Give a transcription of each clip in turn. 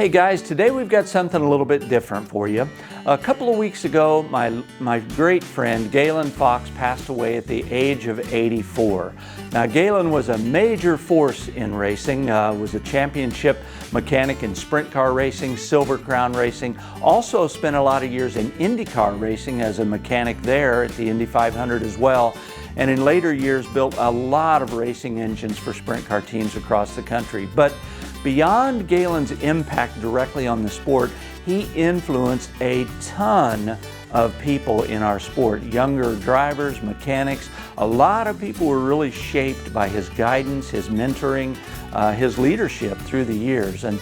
Hey guys, today we've got something a little bit different for you. A couple of weeks ago, my great friend Galen Fox passed away at the age of 84. Now Galen was a major force in racing, was a championship mechanic in sprint car racing, Silver Crown racing, also spent a lot of years in Indy car racing as a mechanic there at the Indy 500 as well, and in later years built a lot of racing engines for sprint car teams across the country. But beyond Galen's impact directly on the sport, he influenced a ton of people in our sport, younger drivers, mechanics. A lot of people were really shaped by his guidance, his mentoring, his leadership through the years. And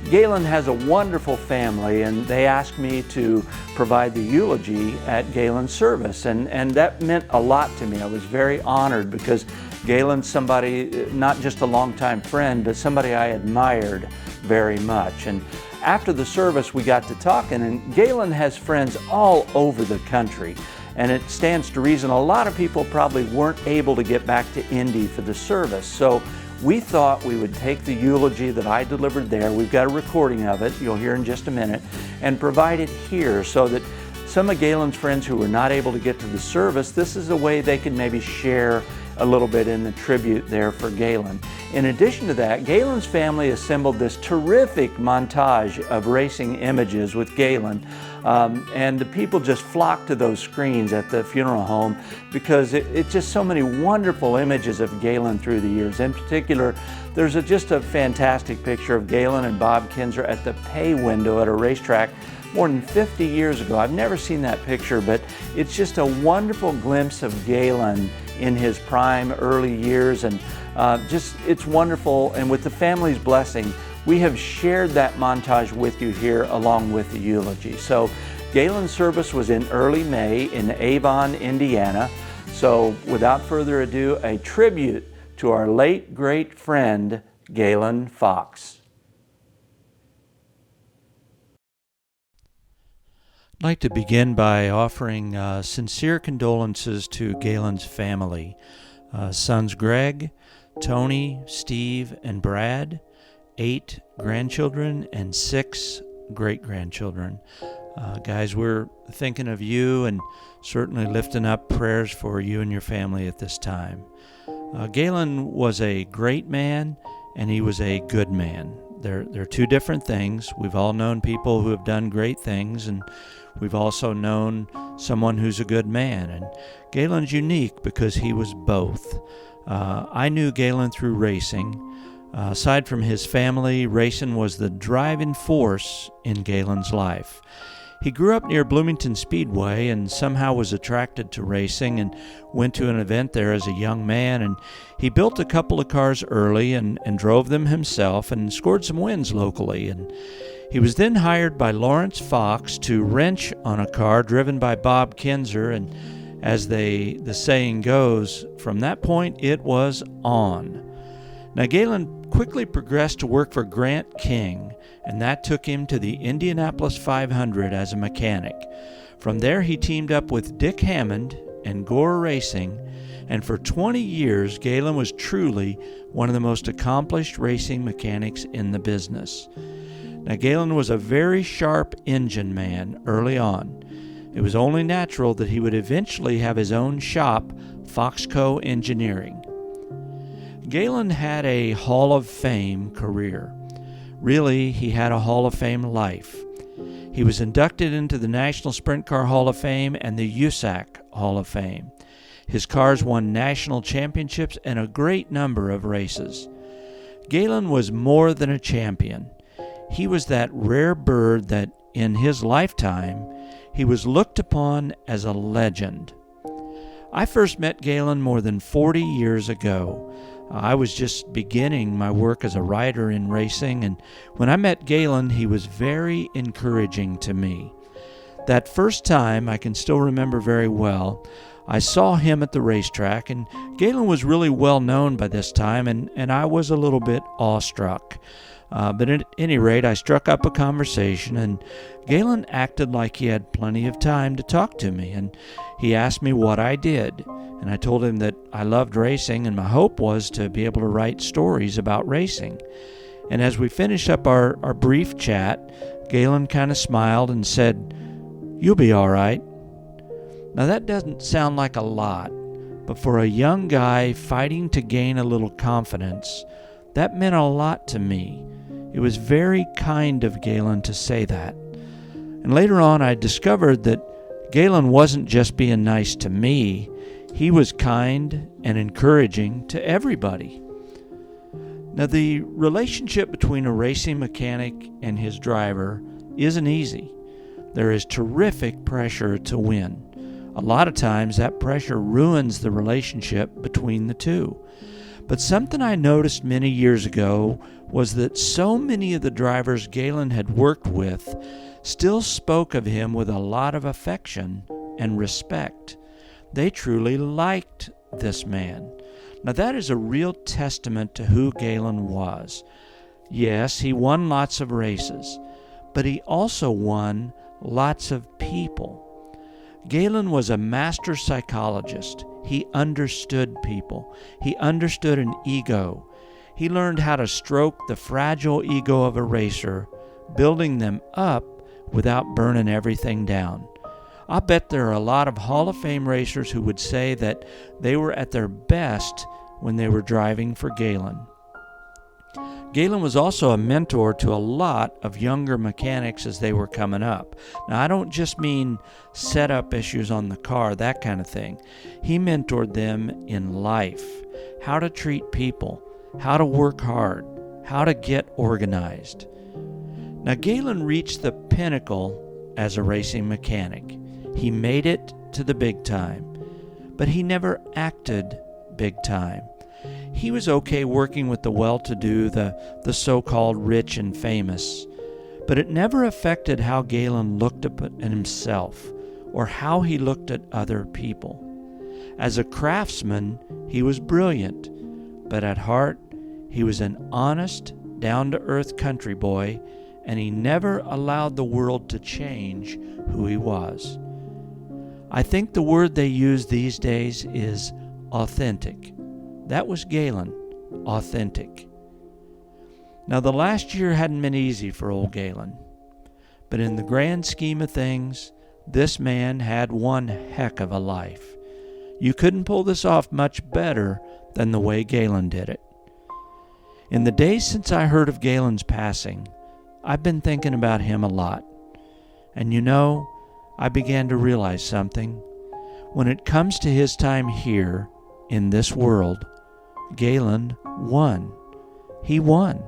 Galen has a wonderful family, and they asked me to provide the eulogy at Galen's service, and that meant a lot to me. I was very honored because Galen's somebody, not just a longtime friend, but somebody I admired very much. And after the service, we got to talking, and Galen has friends all over the country. And it stands to reason a lot of people probably weren't able to get back to Indy for the service. So we thought we would take the eulogy that I delivered there, we've got a recording of it, you'll hear in just a minute, and provide it here so that some of Galen's friends who were not able to get to the service, this is a way they can maybe share a little bit in the tribute there for Galen. In addition to that, Galen's family assembled this terrific montage of racing images with Galen, and the people just flocked to those screens at the funeral home because it's just so many wonderful images of Galen through the years. In particular, there's just a fantastic picture of Galen and Bob Kinzer at the pay window at a racetrack more than 50 years ago. I've never seen that picture, but it's just a wonderful glimpse of Galen in his prime early years, and it's wonderful. And with the family's blessing, we have shared that montage with you here along with the eulogy. So Galen's service was in early May in Avon, Indiana. So without further ado, a tribute to our late great friend, Galen Fox. I'd like to begin by offering sincere condolences to Galen's family. Sons Greg, Tony, Steve, and Brad, 8 grandchildren, and 6 great-grandchildren. Guys, we're thinking of you and certainly lifting up prayers for you and your family at this time. Galen was a great man, and he was a good man. They're two different things. We've all known people who have done great things, and we've also known someone who's a good man. And Galen's unique because he was both. I knew Galen through racing. Aside from his family, racing was the driving force in Galen's life. He grew up near Bloomington Speedway and somehow was attracted to racing and went to an event there as a young man, and he built a couple of cars early and drove them himself and scored some wins locally. And he was then hired by Lawrence Fox to wrench on a car driven by Bob Kinzer, and as the saying goes, from that point it was on. Now Galen quickly progressed to work for Grant King, and that took him to the Indianapolis 500 as a mechanic. From there he teamed up with Dick Hammond and Gore Racing, and for 20 years Galen was truly one of the most accomplished racing mechanics in the business. Now Galen was a very sharp engine man early on. It was only natural that he would eventually have his own shop, Foxco Engineering. Galen had a Hall of Fame career. Really, he had a Hall of Fame life. He was inducted into the National Sprint Car Hall of Fame and the USAC Hall of Fame. His cars won national championships and a great number of races. Galen was more than a champion. He was that rare bird that, in his lifetime, he was looked upon as a legend. I first met Galen more than 40 years ago. I was just beginning my work as a writer in racing, and when I met Galen, he was very encouraging to me. That first time I can still remember very well. I saw him at the racetrack, and Galen was really well known by this time, and I was a little bit awestruck. But at any rate, I struck up a conversation, and Galen acted like he had plenty of time to talk to me, and he asked me what I did. And I told him that I loved racing, and my hope was to be able to write stories about racing. And as we finished up our brief chat, Galen kind of smiled and said, "You'll be all right." Now that doesn't sound like a lot, but for a young guy fighting to gain a little confidence, that meant a lot to me. It was very kind of Galen to say that. And later on I discovered that Galen wasn't just being nice to me, he was kind and encouraging to everybody. Now the relationship between a racing mechanic and his driver isn't easy. There is terrific pressure to win. A lot of times that pressure ruins the relationship between the two. But something I noticed many years ago was that so many of the drivers Galen had worked with still spoke of him with a lot of affection and respect. They truly liked this man. Now that is a real testament to who Galen was. Yes, he won lots of races, but he also won lots of people. Galen was a master psychologist. He understood people. He understood an ego. He learned how to stroke the fragile ego of a racer, building them up without burning everything down. I bet there are a lot of Hall of Fame racers who would say that they were at their best when they were driving for Galen. Galen was also a mentor to a lot of younger mechanics as they were coming up. Now, I don't just mean setup issues on the car, that kind of thing. He mentored them in life, how to treat people, how to work hard, how to get organized. Now, Galen reached the pinnacle as a racing mechanic. He made it to the big time, but he never acted big time. He was okay working with the well-to-do, the so-called rich and famous, but it never affected how Galen looked at himself or how he looked at other people. As a craftsman, he was brilliant, but at heart, he was an honest, down-to-earth country boy, and he never allowed the world to change who he was. I think the word they use these days is authentic. That was Galen, authentic. Now the last year hadn't been easy for old Galen, but in the grand scheme of things, this man had one heck of a life. You couldn't pull this off much better than the way Galen did it. In the days since I heard of Galen's passing, I've been thinking about him a lot. And you know, I began to realize something. When it comes to his time here in this world, Galen won. He won.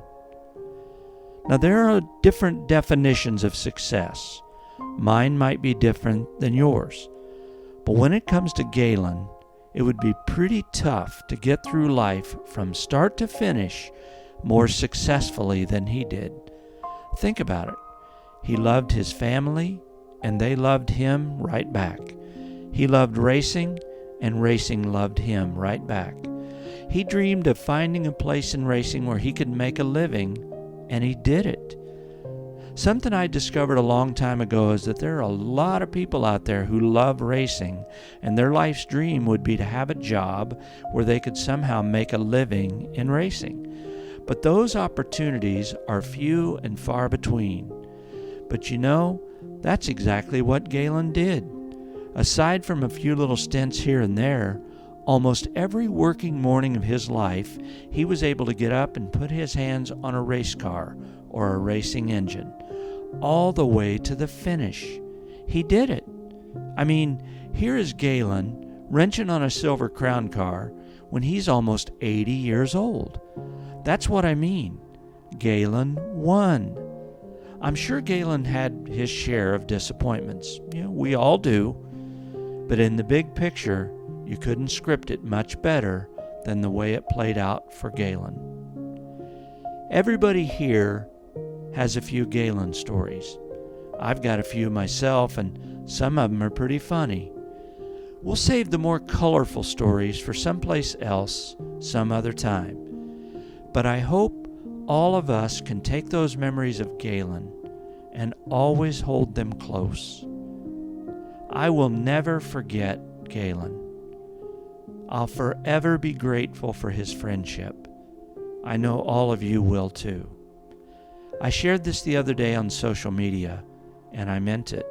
Now there are different definitions of success. Mine might be different than yours. But when it comes to Galen, it would be pretty tough to get through life from start to finish more successfully than he did. Think about it. He loved his family, and they loved him right back. He loved racing, and racing loved him right back. He dreamed of finding a place in racing where he could make a living, and he did it. Something I discovered a long time ago is that there are a lot of people out there who love racing, and their life's dream would be to have a job where they could somehow make a living in racing. But those opportunities are few and far between. But you know, that's exactly what Galen did. Aside from a few little stints here and there, almost every working morning of his life, he was able to get up and put his hands on a race car or a racing engine, all the way to the finish. He did it. I mean, here is Galen wrenching on a Silver Crown car when he's almost 80 years old. That's what I mean. Galen won. I'm sure Galen had his share of disappointments. We all do. But in the big picture, you couldn't script it much better than the way it played out for Galen. Everybody here has a few Galen stories. I've got a few myself, and some of them are pretty funny. We'll save the more colorful stories for someplace else some other time. But I hope all of us can take those memories of Galen and always hold them close. I will never forget Galen. I'll forever be grateful for his friendship. I know all of you will too. I shared this the other day on social media, and I meant it.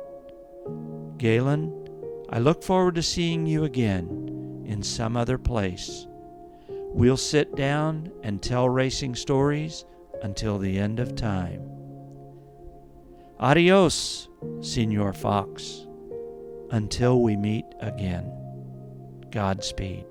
Galen, I look forward to seeing you again in some other place. We'll sit down and tell racing stories until the end of time. Adios, Senor Fox. Until we meet again. Godspeed.